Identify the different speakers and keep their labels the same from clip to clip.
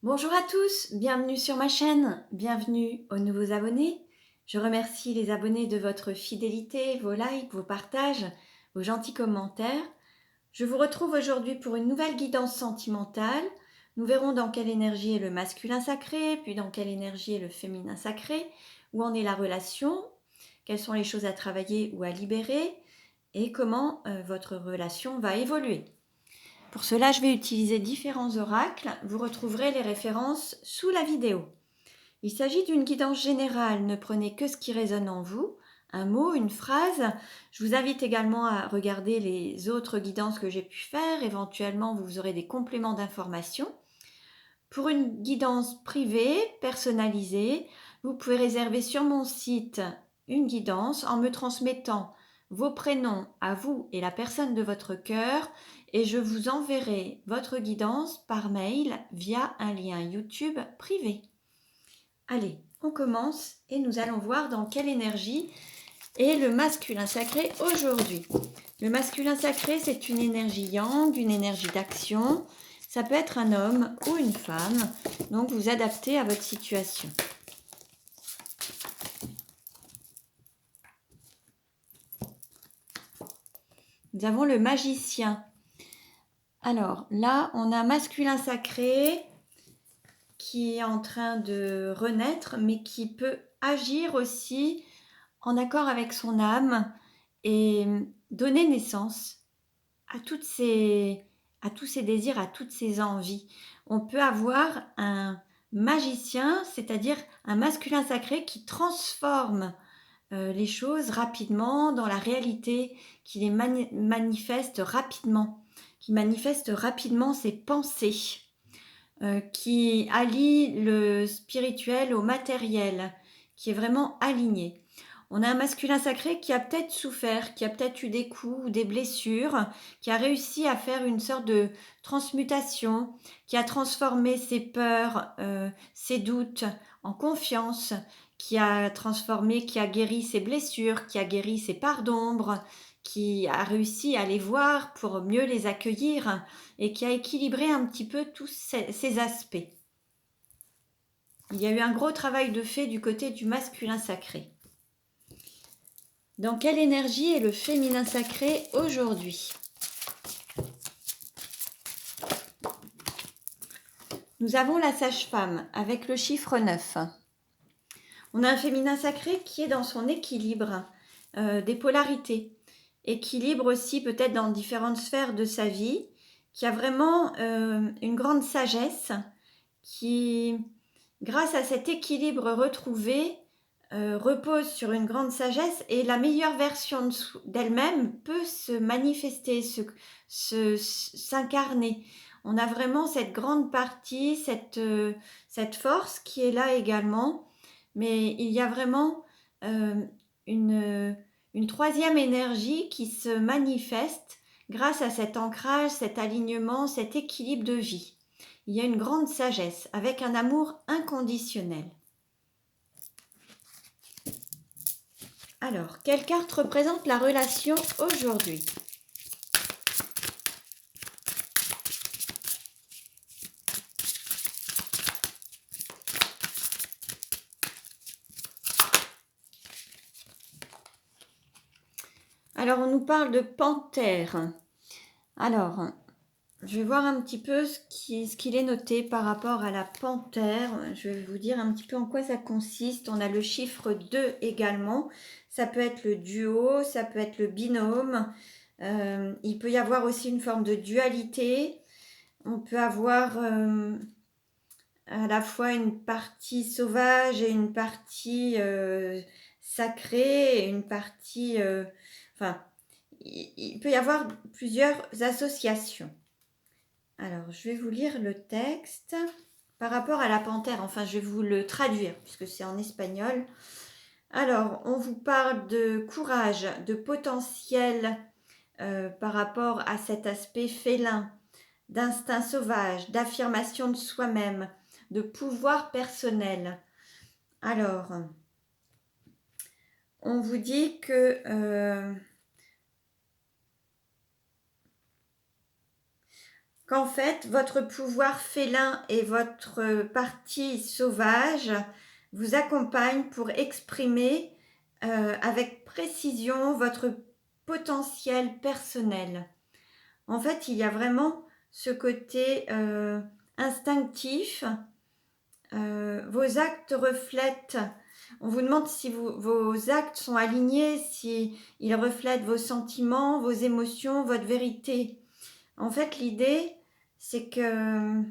Speaker 1: Bonjour à tous, bienvenue sur ma chaîne, bienvenue aux nouveaux abonnés. Je remercie les abonnés de votre fidélité, vos likes, vos partages, vos gentils commentaires. Je vous retrouve aujourd'hui pour une nouvelle guidance sentimentale. Nous verrons dans quelle énergie est le masculin sacré, puis dans quelle énergie est le féminin sacré, où en est la relation, quelles sont les choses à travailler ou à libérer, et comment votre relation va évoluer. Pour cela, je vais utiliser différents oracles. Vous retrouverez les références sous la vidéo. Il s'agit d'une guidance générale. Ne prenez que ce qui résonne en vous, un mot, une phrase. Je vous invite également à regarder les autres guidances que j'ai pu faire. Éventuellement, vous aurez des compléments d'informations. Pour une guidance privée, personnalisée, vous pouvez réserver sur mon site une guidance en me transmettant vos prénoms à vous et la personne de votre cœur et je vous enverrai votre guidance par mail via un lien YouTube privé. Allez, on commence et nous allons voir dans quelle énergie est le masculin sacré aujourd'hui. Le masculin sacré, c'est une énergie yang, une énergie d'action. Ça peut être un homme ou une femme, donc vous adaptez à votre situation. Nous avons le magicien. Alors là, on a un masculin sacré qui est en train de renaître, mais qui peut agir aussi en accord avec son âme et donner naissance à tous ses désirs, à toutes ses envies. On peut avoir un magicien, c'est-à-dire un masculin sacré qui transforme les choses rapidement dans la réalité, qui les manifeste rapidement, qui manifeste rapidement ses pensées, qui allie le spirituel au matériel, qui est vraiment aligné. On a un masculin sacré qui a peut-être souffert, qui a peut-être eu des coups ou des blessures, qui a réussi à faire une sorte de transmutation, qui a transformé ses peurs, ses doutes en confiance, qui a transformé, qui a guéri ses blessures, qui a guéri ses parts d'ombre, qui a réussi à les voir pour mieux les accueillir et qui a équilibré un petit peu tous ces aspects. Il y a eu un gros travail de fait du côté du masculin sacré. Dans quelle énergie est le féminin sacré aujourd'hui? Nous avons la sage-femme avec le chiffre 9. On a un féminin sacré qui est dans son équilibre, des polarités. Équilibre aussi peut-être dans différentes sphères de sa vie, qui a vraiment une grande sagesse, qui, grâce à cet équilibre retrouvé, repose sur une grande sagesse et la meilleure version d'elle-même peut se manifester, s'incarner. On a vraiment cette grande partie, cette force qui est là également, mais il y a vraiment une troisième énergie qui se manifeste grâce à cet ancrage, cet alignement, cet équilibre de vie. Il y a une grande sagesse avec un amour inconditionnel. Alors, quelle carte représente la relation aujourd'hui? Alors, on nous parle de panthère. Alors, je vais voir un petit peu ce qu'il est noté par rapport à la panthère. Je vais vous dire un petit peu en quoi ça consiste. On a le chiffre 2 également. Ça peut être le duo, ça peut être le binôme. Il peut y avoir aussi une forme de dualité. On peut avoir à la fois une partie sauvage et une partie sacrée et une partie... enfin, il peut y avoir plusieurs associations. Alors, je vais vous lire le texte par rapport à la panthère. Enfin, je vais vous le traduire puisque c'est en espagnol. Alors, on vous parle de courage, de potentiel par rapport à cet aspect félin, d'instinct sauvage, d'affirmation de soi-même, de pouvoir personnel. Alors, on vous dit que qu'en fait, votre pouvoir félin et votre partie sauvage vous accompagnent pour exprimer avec précision votre potentiel personnel. En fait, il y a vraiment ce côté instinctif. Vos actes reflètent, on vous demande si vos actes sont alignés, si ils reflètent vos sentiments, vos émotions, votre vérité. En fait, l'idée, c'est que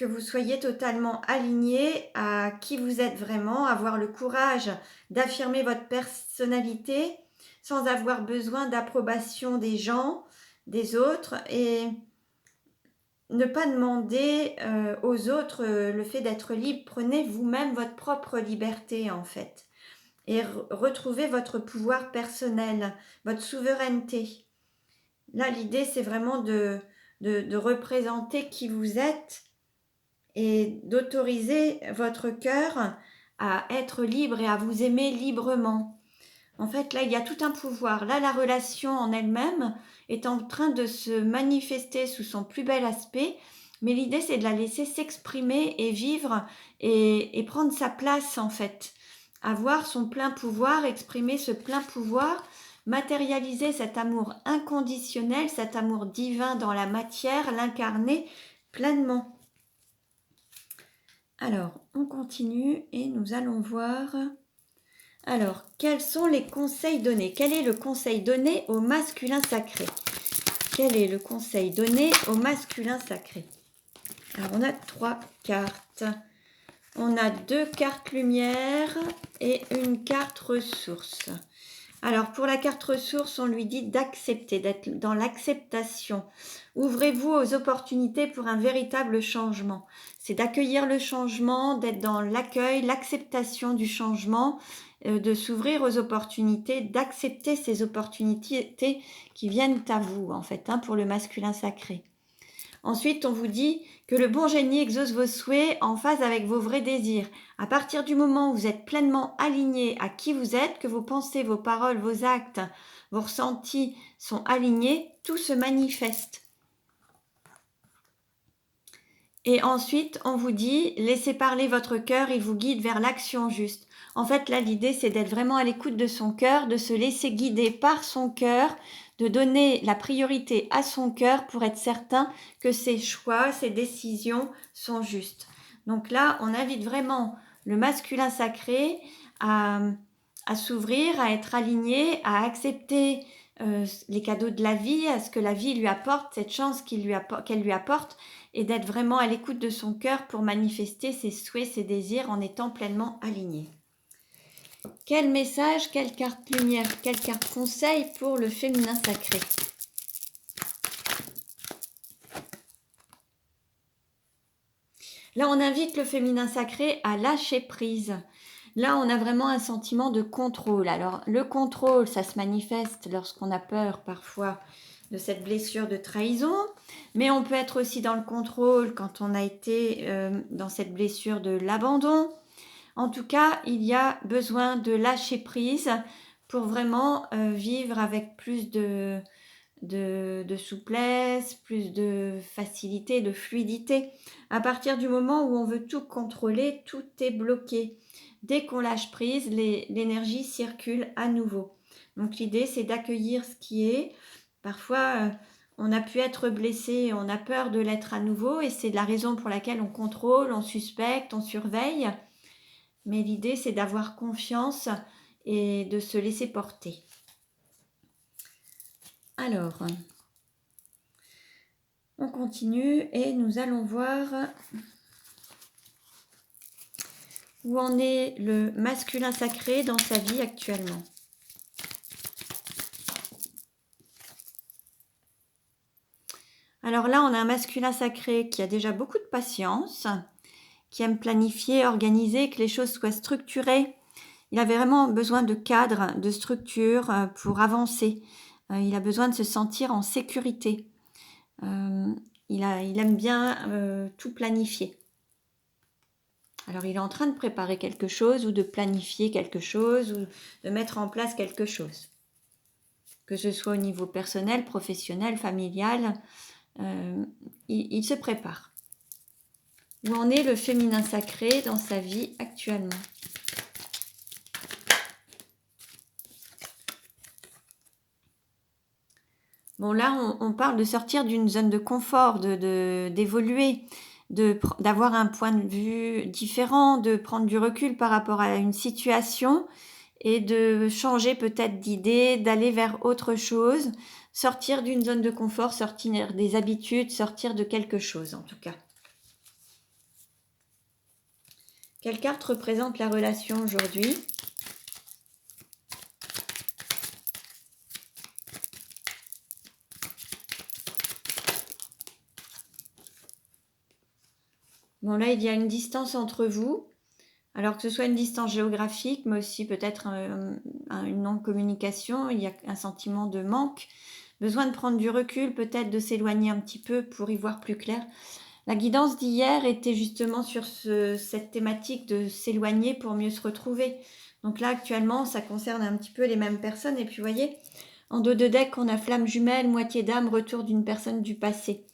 Speaker 1: vous soyez totalement aligné à qui vous êtes vraiment, avoir le courage d'affirmer votre personnalité sans avoir besoin d'approbation des gens, des autres, et ne pas demander aux autres le fait d'être libre. Prenez vous-même votre propre liberté en fait et retrouvez votre pouvoir personnel, votre souveraineté. Là, l'idée, c'est vraiment de représenter qui vous êtes et d'autoriser votre cœur à être libre et à vous aimer librement. En fait, là, il y a tout un pouvoir. Là, la relation en elle-même est en train de se manifester sous son plus bel aspect, mais l'idée, c'est de la laisser s'exprimer et vivre et prendre sa place, en fait. Avoir son plein pouvoir, exprimer ce plein pouvoir, matérialiser cet amour inconditionnel, cet amour divin dans la matière, l'incarner pleinement. Alors, on continue et nous allons voir... Alors, quels sont les conseils donnés? Quel est le conseil donné au masculin sacré? Quel est le conseil donné au masculin sacré? Alors, on a 3 cartes. On a 2 cartes lumière et une carte ressource. Alors, pour la carte ressource, on lui dit d'accepter, d'être dans l'acceptation. Ouvrez-vous aux opportunités pour un véritable changement. C'est d'accueillir le changement, d'être dans l'accueil, l'acceptation du changement, de s'ouvrir aux opportunités, d'accepter ces opportunités qui viennent à vous, en fait, pour le masculin sacré. Ensuite, on vous dit que le bon génie exauce vos souhaits en phase avec vos vrais désirs. À partir du moment où vous êtes pleinement aligné à qui vous êtes, que vos pensées, vos paroles, vos actes, vos ressentis sont alignés, tout se manifeste. Et ensuite, on vous dit, laissez parler votre cœur, il vous guide vers l'action juste. En fait, là, l'idée, c'est d'être vraiment à l'écoute de son cœur, de se laisser guider par son cœur, de donner la priorité à son cœur pour être certain que ses choix, ses décisions sont justes. Donc là, on invite vraiment le masculin sacré à s'ouvrir, à être aligné, à accepter les cadeaux de la vie, à ce que la vie lui apporte, cette chance qu'elle lui apporte, et d'être vraiment à l'écoute de son cœur pour manifester ses souhaits, ses désirs en étant pleinement aligné. Quel message, quelle carte lumière, quelle carte conseil pour le féminin sacré? Là, on invite le féminin sacré à lâcher prise. Là, on a vraiment un sentiment de contrôle. Alors, le contrôle, ça se manifeste lorsqu'on a peur parfois de cette blessure de trahison, mais on peut être aussi dans le contrôle quand on a été dans cette blessure de l'abandon. En tout cas, il y a besoin de lâcher prise pour vraiment vivre avec plus de souplesse, plus de facilité, de fluidité. À partir du moment où on veut tout contrôler, tout est bloqué. Dès qu'on lâche prise, l'énergie circule à nouveau. Donc l'idée, c'est d'accueillir ce qui est. Parfois, on a pu être blessé, on a peur de l'être à nouveau et c'est la raison pour laquelle on contrôle, on suspecte, on surveille. Mais l'idée, c'est d'avoir confiance et de se laisser porter. Alors, on continue et nous allons voir où en est le masculin sacré dans sa vie actuellement. Alors là, on a un masculin sacré qui a déjà beaucoup de patience, qui aime planifier, organiser, que les choses soient structurées. Il avait vraiment besoin de cadre, de structure pour avancer. Il a besoin de se sentir en sécurité. Il aime bien tout planifier. Alors, il est en train de préparer quelque chose ou de planifier quelque chose ou de mettre en place quelque chose. que ce soit au niveau personnel, professionnel, familial. Il se prépare. Où en est le féminin sacré dans sa vie actuellement? Bon, là, on parle de sortir d'une zone de confort, d'évoluer, d'avoir un point de vue différent, de prendre du recul par rapport à une situation et de changer peut-être d'idée, d'aller vers autre chose, sortir d'une zone de confort, sortir des habitudes, sortir de quelque chose en tout cas. Quelle carte représente la relation aujourd'hui? Bon, là, il y a une distance entre vous. Alors que ce soit une distance géographique, mais aussi peut-être une non-communication, il y a un sentiment de manque, besoin de prendre du recul, peut-être de s'éloigner un petit peu pour y voir plus clair. La guidance d'hier était justement sur cette thématique de s'éloigner pour mieux se retrouver. Donc là, actuellement, ça concerne un petit peu les mêmes personnes. Et puis, vous voyez, en dos de deck, on a flamme jumelle, moitié d'âme, retour d'une personne du passé.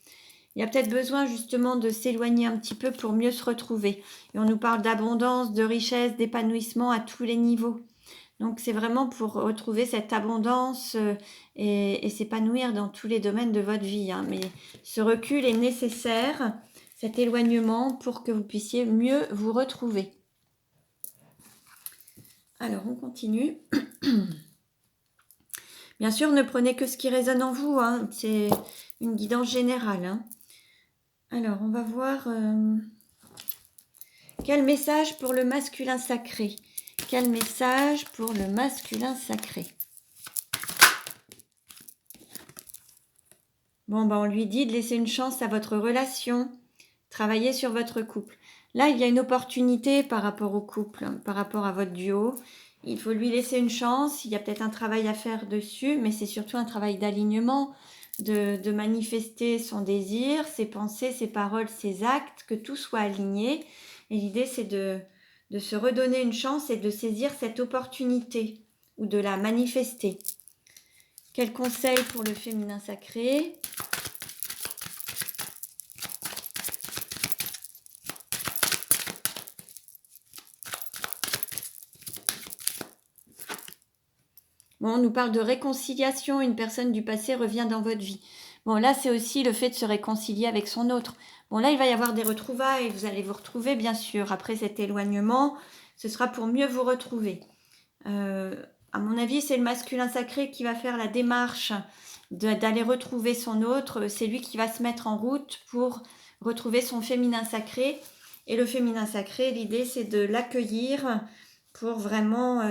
Speaker 1: Il y a peut-être besoin justement de s'éloigner un petit peu pour mieux se retrouver. Et on nous parle d'abondance, de richesse, d'épanouissement à tous les niveaux. Donc c'est vraiment pour retrouver cette abondance et s'épanouir dans tous les domaines de votre vie. Hein. Mais ce recul est nécessaire, cet éloignement, pour que vous puissiez mieux vous retrouver. Alors on continue. Bien sûr, ne prenez que ce qui résonne en vous. Hein. C'est une guidance générale. Hein. Alors, on va voir quel message pour le masculin sacré. Quel message pour le masculin sacré? Bon, on lui dit de laisser une chance à votre relation, travailler sur votre couple. Là, il y a une opportunité par rapport au couple, par rapport à votre duo. Il faut lui laisser une chance. Il y a peut-être un travail à faire dessus, mais c'est surtout un travail d'alignement, de manifester son désir, ses pensées, ses paroles, ses actes, que tout soit aligné. Et l'idée, c'est de se redonner une chance et de saisir cette opportunité ou de la manifester. Quel conseil pour le féminin sacré? Bon, on nous parle de réconciliation, une personne du passé revient dans votre vie. Bon, là, c'est aussi le fait de se réconcilier avec son autre. Bon, là, il va y avoir des retrouvailles, vous allez vous retrouver, bien sûr. Après cet éloignement, ce sera pour mieux vous retrouver. À mon avis, c'est le masculin sacré qui va faire la démarche d'aller retrouver son autre. C'est lui qui va se mettre en route pour retrouver son féminin sacré. Et le féminin sacré, l'idée, c'est de l'accueillir pour vraiment...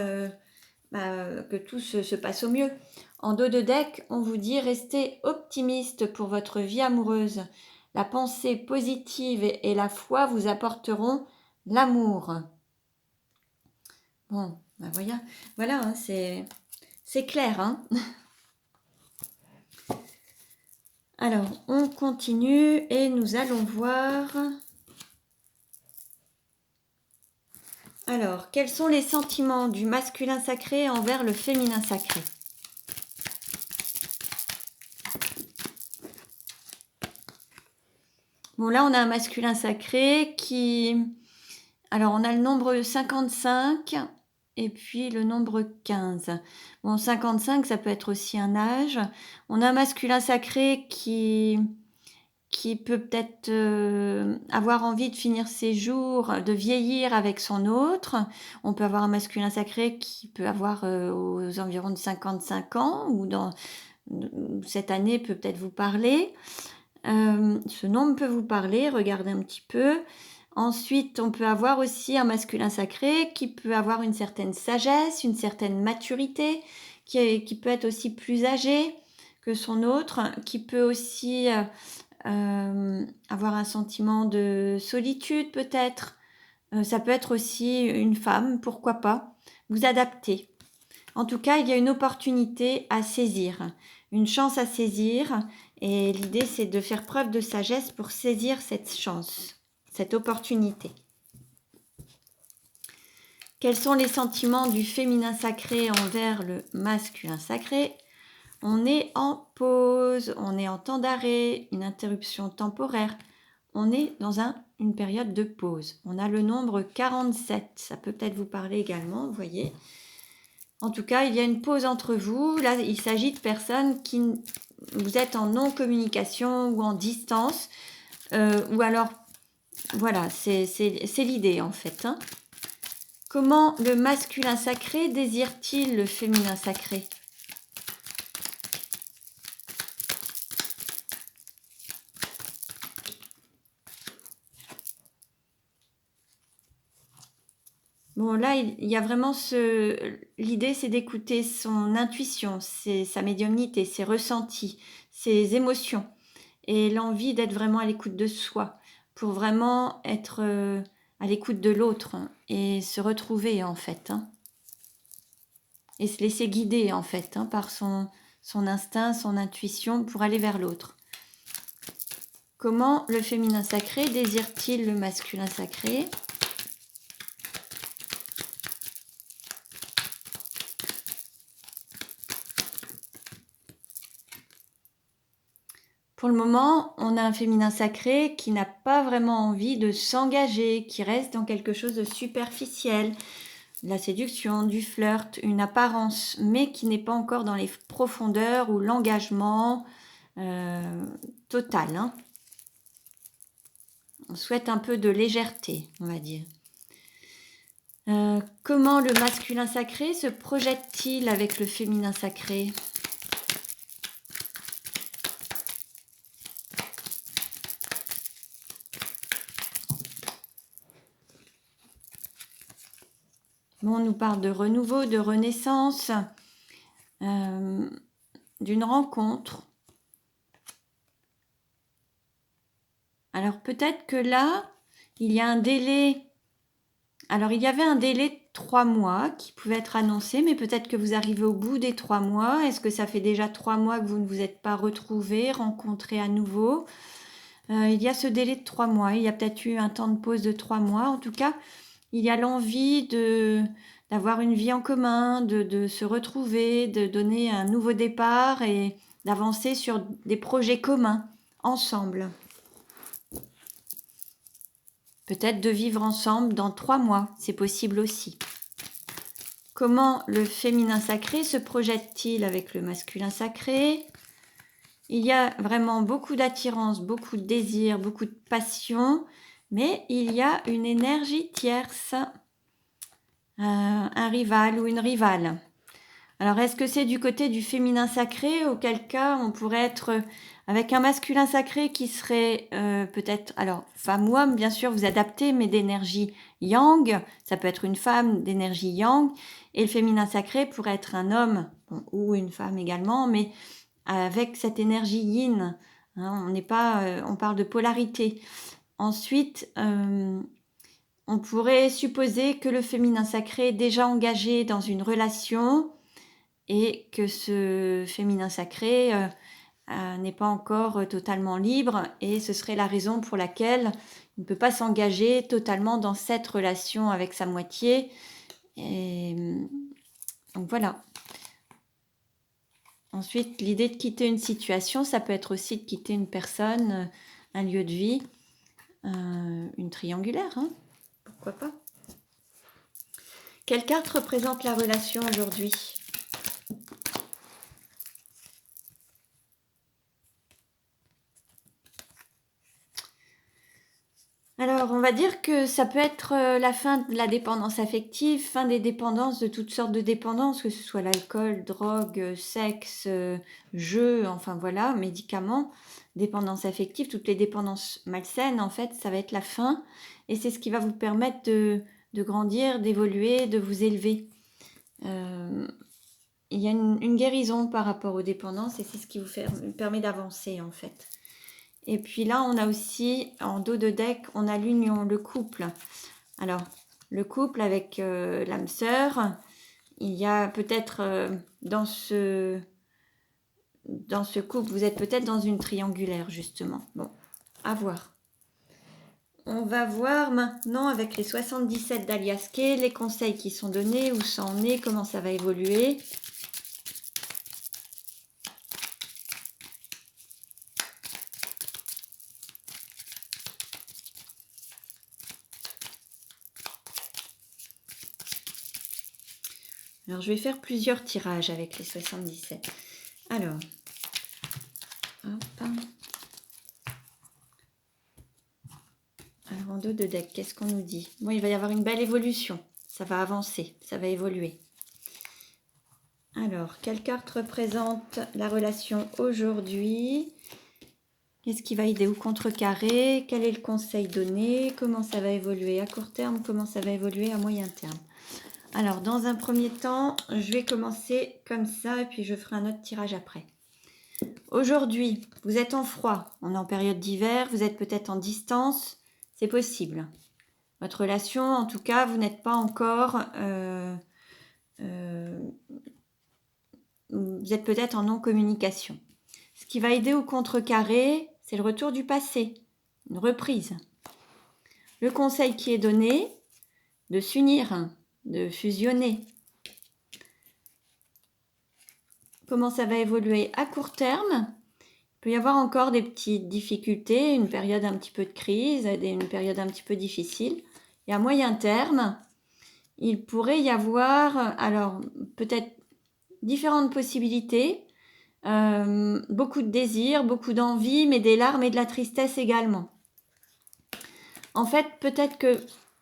Speaker 1: que tout se passe au mieux. En dos de deck, on vous dit restez optimiste pour votre vie amoureuse. La pensée positive et la foi vous apporteront l'amour. Bon, ben voilà hein, c'est clair. Hein. Alors, on continue et nous allons voir... Alors, quels sont les sentiments du masculin sacré envers le féminin sacré? Bon, là, on a un masculin sacré qui... Alors, on a le nombre 55 et puis le nombre 15. Bon, 55, ça peut être aussi un âge. On a un masculin sacré qui peut peut-être avoir envie de finir ses jours, de vieillir avec son autre. On peut avoir un masculin sacré qui peut avoir aux environs de 55 ans ou cette année peut peut-être vous parler. Ce nombre peut vous parler, regardez un petit peu. Ensuite, on peut avoir aussi un masculin sacré qui peut avoir une certaine sagesse, une certaine maturité, qui peut être aussi plus âgé que son autre, qui peut aussi avoir un sentiment de solitude peut-être. Ça peut être aussi une femme, pourquoi pas. Vous adaptez. En tout cas, il y a une opportunité à saisir, une chance à saisir. Et l'idée, c'est de faire preuve de sagesse pour saisir cette chance, cette opportunité. Quels sont les sentiments du féminin sacré envers le masculin sacré? On est en pause, on est en temps d'arrêt, une interruption temporaire. On est dans une période de pause. On a le nombre 47. Ça peut peut-être vous parler également, vous voyez. En tout cas, il y a une pause entre vous. Là, il s'agit de personnes qui... Vous êtes en non-communication ou en distance. Ou alors, voilà, c'est l'idée en fait. Hein. Comment le masculin sacré désire-t-il le féminin sacré? Bon, là, il y a vraiment l'idée, c'est d'écouter son intuition, sa médiumnité, ses ressentis, ses émotions et l'envie d'être vraiment à l'écoute de soi pour vraiment être à l'écoute de l'autre et se retrouver en fait. Hein, et se laisser guider en fait par son instinct, son intuition pour aller vers l'autre. Comment le féminin sacré désire-t-il le masculin sacré? Pour le moment, on a un féminin sacré qui n'a pas vraiment envie de s'engager, qui reste dans quelque chose de superficiel, de la séduction, du flirt, une apparence, mais qui n'est pas encore dans les profondeurs ou l'engagement total. Hein. On souhaite un peu de légèreté, on va dire. Comment le masculin sacré se projette-t-il avec le féminin sacré? Bon, on nous parle de renouveau, de renaissance, d'une rencontre. Alors peut-être que là, il y a un délai. Alors il y avait un délai de 3 mois qui pouvait être annoncé, mais peut-être que vous arrivez au bout des 3 mois. Est-ce que ça fait déjà 3 mois que vous ne vous êtes pas retrouvés, rencontrés à nouveau? Il y a ce délai de 3 mois. Il y a peut-être eu un temps de pause de 3 mois. En tout cas, il y a l'envie d'avoir une vie en commun, de se retrouver, de donner un nouveau départ et d'avancer sur des projets communs ensemble. Peut-être de vivre ensemble dans 3 mois, c'est possible aussi. Comment le féminin sacré se projette-t-il avec le masculin sacré? Il y a vraiment beaucoup d'attirance, beaucoup de désir, beaucoup de passion, mais il y a une énergie tierce, un rival ou une rivale. Alors, est-ce que c'est du côté du féminin sacré? Auquel cas, on pourrait être avec un masculin sacré qui serait peut-être, alors, femme ou homme, bien sûr, vous adaptez, mais d'énergie yang. Ça peut être une femme d'énergie yang. Et le féminin sacré pourrait être un homme, bon, ou une femme également, mais avec cette énergie yin. Hein, on n'est pas, on parle de polarité. Ensuite, on pourrait supposer que le féminin sacré est déjà engagé dans une relation et que ce féminin sacré n'est pas encore totalement libre et ce serait la raison pour laquelle il ne peut pas s'engager totalement dans cette relation avec sa moitié. Et donc voilà. Ensuite, l'idée de quitter une situation, ça peut être aussi de quitter une personne, un lieu de vie, une triangulaire, hein, pourquoi pas. Quelle carte représente la relation aujourd'hui ? Alors, on va dire que ça peut être la fin de la dépendance affective, fin des dépendances, de toutes sortes de dépendances, que ce soit l'alcool, drogue, sexe, jeu, enfin voilà, médicaments, dépendance affective, toutes les dépendances malsaines, en fait, ça va être la fin. Et c'est ce qui va vous permettre de grandir, d'évoluer, de vous élever. Il y a une guérison par rapport aux dépendances et c'est ce qui vous permet d'avancer, en fait. Et puis là, on a aussi, en dos de deck, on a l'union, le couple. Alors, le couple avec l'âme sœur, il y a peut-être dans ce couple, vous êtes peut-être dans une triangulaire, justement. Bon, à voir. On va voir maintenant avec les 77 d'Alias Kay, les conseils qui sont donnés, où ça en est, comment ça va évoluer. Alors, je vais faire plusieurs tirages avec les 77. Alors, hop. Alors, en dos de deck, qu'est-ce qu'on nous dit? Bon, il va y avoir une belle évolution. Ça va avancer, ça va évoluer. Alors, quelle carte représente la relation aujourd'hui? Qu'est-ce qui va aider ou contrecarrer? Quel est le conseil donné? Comment ça va évoluer à court terme? Comment ça va évoluer à moyen terme? Alors, dans un premier temps, je vais commencer comme ça et puis je ferai un autre tirage après. Aujourd'hui, vous êtes en froid, on est en période d'hiver, vous êtes peut-être en distance, c'est possible. Votre relation, en tout cas, vous n'êtes pas encore... vous êtes peut-être en non-communication. Ce qui va aider au contrecarré, c'est le retour du passé, une reprise. Le conseil qui est donné, de s'unir, de fusionner. Comment ça va évoluer à court terme? Il peut y avoir encore des petites difficultés, une période un petit peu de crise, une période un petit peu difficile. Et à moyen terme, il pourrait y avoir, alors peut-être différentes possibilités, beaucoup de désirs, beaucoup d'envie, mais des larmes et de la tristesse également. En fait, peut-être que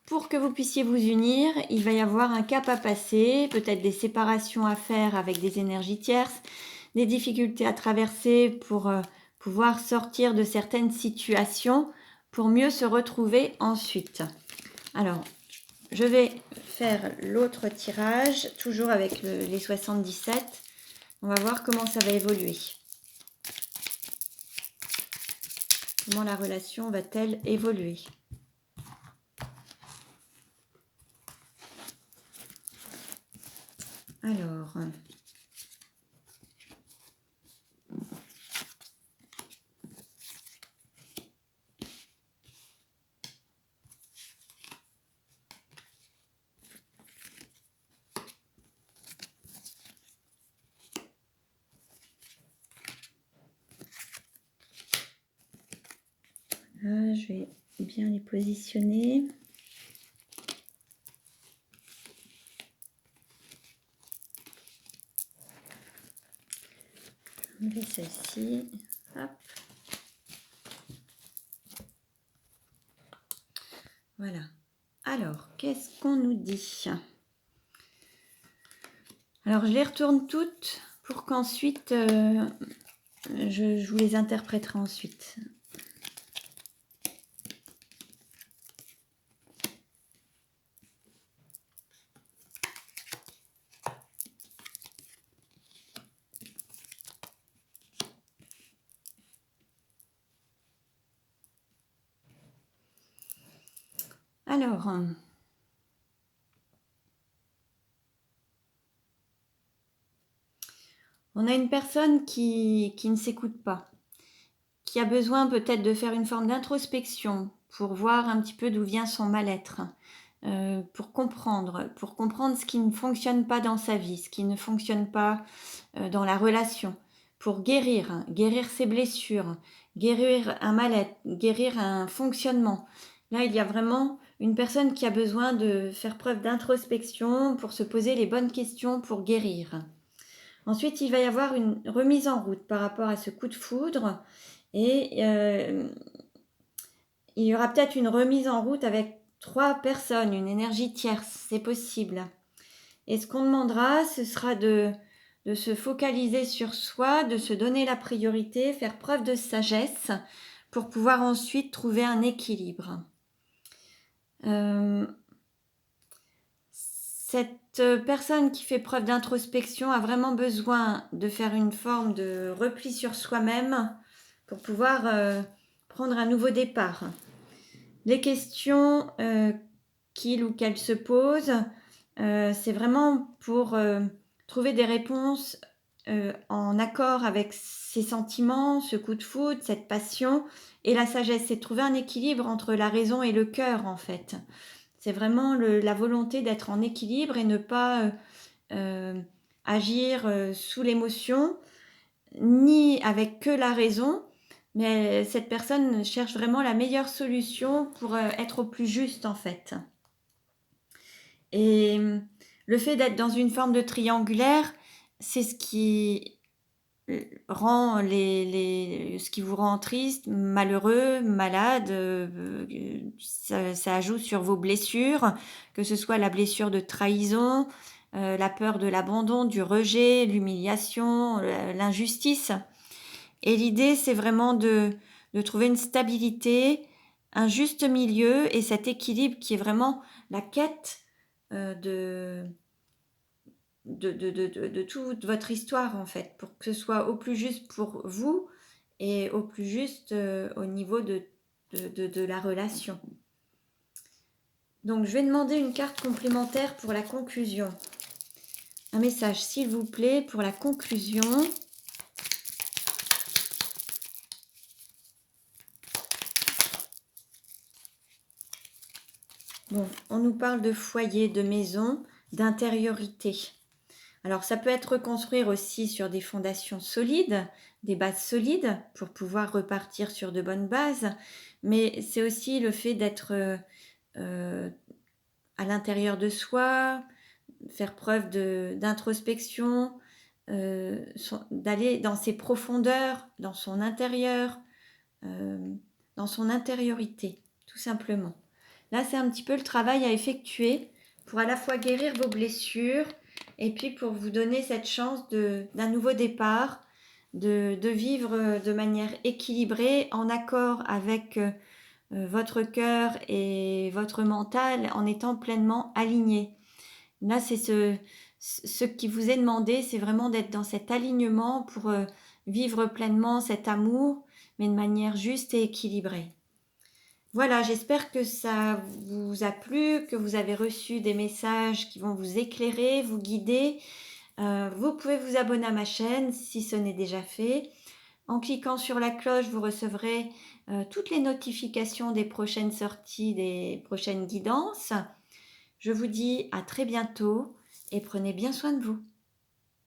Speaker 1: pour que vous puissiez vous unir, il va y avoir un cap à passer, peut-être des séparations à faire avec des énergies tierces, des difficultés à traverser pour pouvoir sortir de certaines situations pour mieux se retrouver ensuite. Alors, je vais faire l'autre tirage, toujours avec les 77. On va voir comment ça va évoluer. Comment la relation va-t-elle évoluer? Alors, là, je vais bien les positionner. Enlever celle-ci. Hop. Voilà. Alors, qu'est-ce qu'on nous dit? Alors, je les retourne toutes pour qu'ensuite, je vous les interpréterai ensuite. Alors, on a une personne qui ne s'écoute pas, qui a besoin peut-être de faire une forme d'introspection pour voir un petit peu d'où vient son mal-être, pour comprendre ce qui ne fonctionne pas dans sa vie, ce qui ne fonctionne pas dans la relation, pour guérir ses blessures, guérir un mal-être, guérir un fonctionnement. Là, il y a vraiment une personne qui a besoin de faire preuve d'introspection pour se poser les bonnes questions pour guérir. Ensuite, il va y avoir une remise en route par rapport à ce coup de foudre et il y aura peut-être une remise en route avec 3 personnes, une énergie tierce, c'est possible. Et ce qu'on demandera, ce sera de se focaliser sur soi, de se donner la priorité, faire preuve de sagesse pour pouvoir ensuite trouver un équilibre. Cette personne qui fait preuve d'introspection a vraiment besoin de faire une forme de repli sur soi-même pour pouvoir prendre un nouveau départ. Les questions qu'il ou qu'elle se pose, c'est vraiment pour trouver des réponses en accord avec ses sentiments, ce coup de foudre, cette passion et la sagesse. C'est trouver un équilibre entre la raison et le cœur en fait. C'est vraiment la volonté d'être en équilibre et ne pas agir sous l'émotion, ni avec que la raison, mais cette personne cherche vraiment la meilleure solution pour être au plus juste en fait. Et Le fait d'être dans une forme de triangulaire, c'est ce qui rend ce qui vous rend triste, malheureux, malade, ça joue sur vos blessures, que ce soit la blessure de trahison, la peur de l'abandon, du rejet, l'humiliation, l'injustice. Et l'idée, c'est vraiment de trouver une stabilité, un juste milieu et cet équilibre qui est vraiment la quête de toute votre histoire en fait, pour que ce soit au plus juste pour vous et au plus juste au niveau de la relation. Donc je vais demander une carte complémentaire pour la conclusion. Un message s'il vous plaît pour la conclusion. Bon, on nous parle de foyer, de maison, d'intériorité. Alors ça peut être reconstruire aussi sur des fondations solides, des bases solides pour pouvoir repartir sur de bonnes bases, mais c'est aussi le fait d'être à l'intérieur de soi, faire preuve d'introspection, d'aller dans ses profondeurs, dans son intérieur, dans son intériorité, tout simplement. Là, c'est un petit peu le travail à effectuer pour à la fois guérir vos blessures et puis pour vous donner cette chance d'un nouveau départ, de vivre de manière équilibrée, en accord avec votre cœur et votre mental, en étant pleinement aligné. Là, c'est ce qui vous est demandé, c'est vraiment d'être dans cet alignement pour vivre pleinement cet amour, mais de manière juste et équilibrée. Voilà, j'espère que ça vous a plu, que vous avez reçu des messages qui vont vous éclairer, vous guider. Vous pouvez vous abonner à ma chaîne si ce n'est déjà fait. En cliquant sur la cloche, vous recevrez toutes les notifications des prochaines sorties, des prochaines guidances. Je vous dis à très bientôt et prenez bien soin de vous.